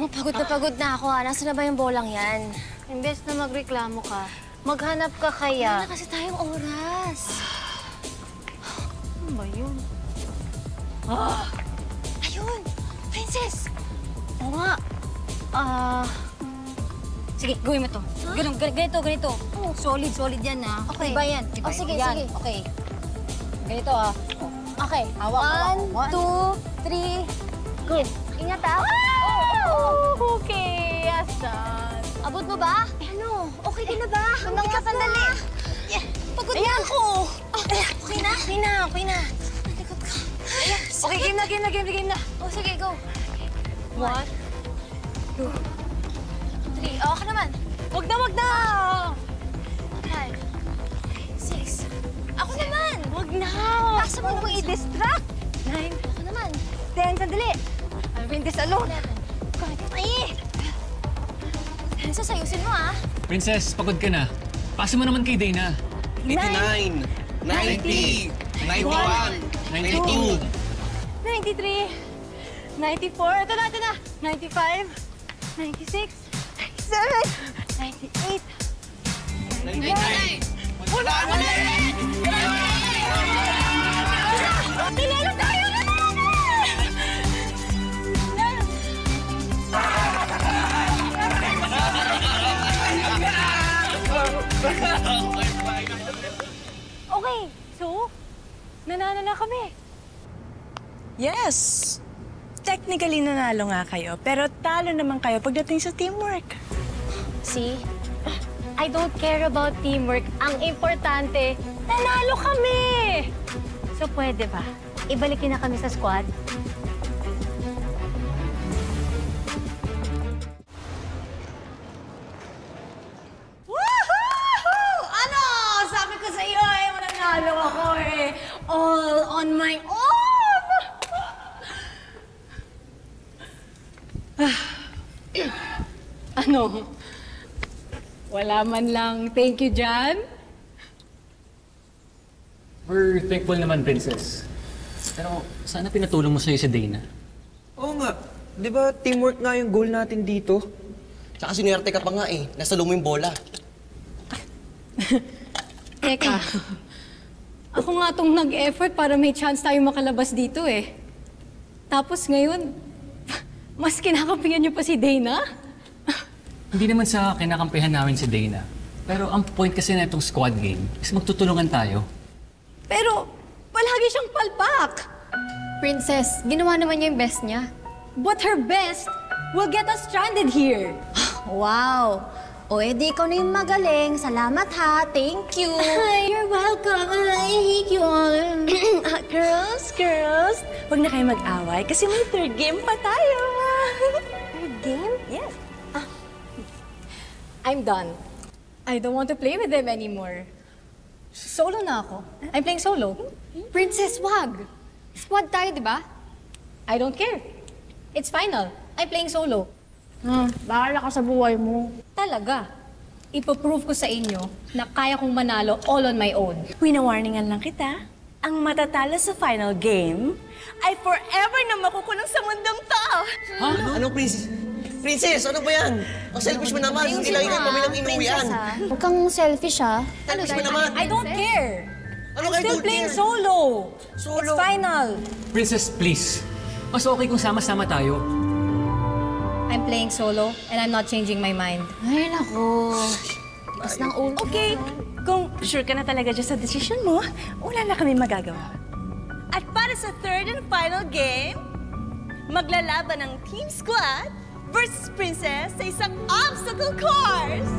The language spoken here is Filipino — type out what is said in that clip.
Pagod na ako Nasaan na ba yung bolang yan? Imbes na magreklamo ka, maghanap ka kaya. Wala na kasi tayong oras. Ano ba yun? Ayun! Princess! Oo nga. Sige, gawin mo to. Ganito. Solid yan ah. Okay. Iba yan. Oh, sige. Okay. Ganito ah. Okay. Hawak. 1, 2, 3, go. Ingat ah. Okay, asan? Abot mo ba? Ano? Okay ka na ba? Sandali ka, sandali. Pagod na ako. Okay na. Likod ka. Ayan, Okay, game na. Oh, sige, go. 1, 2, 3. Oh, ka naman. Wag na! 5, 6. Ako naman. Wag na! Pasa mo Huwag naman isa. i-distract! 9, Ako naman. 10, sandali! I'll win this alone! 11. Ay! Princess, ayusin mo Princess, pagod ka na. Pasa mo naman kay Dana. 89, 90, 91, 92. 93, 94, ito na! 95, 96, 97, 98, 99. Wala! Tinalo tayo na! Okay, so, nanalo na kami. Yes! Technically, nanalo nga kayo, pero talo naman kayo pagdating sa teamwork. See? I don't care about teamwork. Ang importante, nanalo kami! So, pwede ba? Ibalikin na kami sa squad? Woohoo! Ano? Sabi ko sa iyo mananalo ako all on my own! Ano? Wala man lang thank you dyan? We're thankful naman, Princess. Pero sana pinatulong mo sa'yo si Dana. Oo nga. Di ba teamwork nga yung goal natin dito? Tsaka sinwerte ka pa nga Nasa lumo yung bola. Teka, ako nga tong nag-effort para may chance tayo makalabas dito Tapos ngayon, mas kinakampihan niyo pa si Dana? Hindi naman sa kinakampihan namin si Dana. Pero ang point kasi na itong squad game is magtutulungan tayo. Pero palagi siyang palpak. Princess, ginawa naman niya yung best niya. But her best will get us stranded here. Wow! O, edi ikaw na yung magaling. Salamat ha. Thank you. You're welcome. I hate you all. Girls, huwag na kayo mag-away kasi may third game pa tayo. Third game? Yes. I'm done. I don't want to play with them anymore. Solo na ako. I'm playing solo. Princess, wag. Squad tayo, di ba? I don't care. It's final. I'm playing solo. Bahala ka sa buhay mo. Talaga. Ipoprove ko sa inyo na kaya kong manalo all on my own. Winawarningan lang kita. Ang matatalo sa final game ay forever na makukulong sa mundong to. Anong princess? Princess, ano ba yan? Ang selfish mo naman. Hindi lang ikaw pamilang inuwian. Huwag kang selfish Selfish mo naman. I don't care. Ano I'm kayo still don't playing care? solo. Solo? It's final. Princess, please. Mas okay kung sama-sama tayo. I'm playing solo and I'm not changing my mind. Ay, naku. Tigas ng ulo. Okay, kung sure ka na talaga dyan sa decision mo, wala na kami magagawa. At para sa third and final game, maglalaban ng Team Squad versus Princess sa isang obstacle course.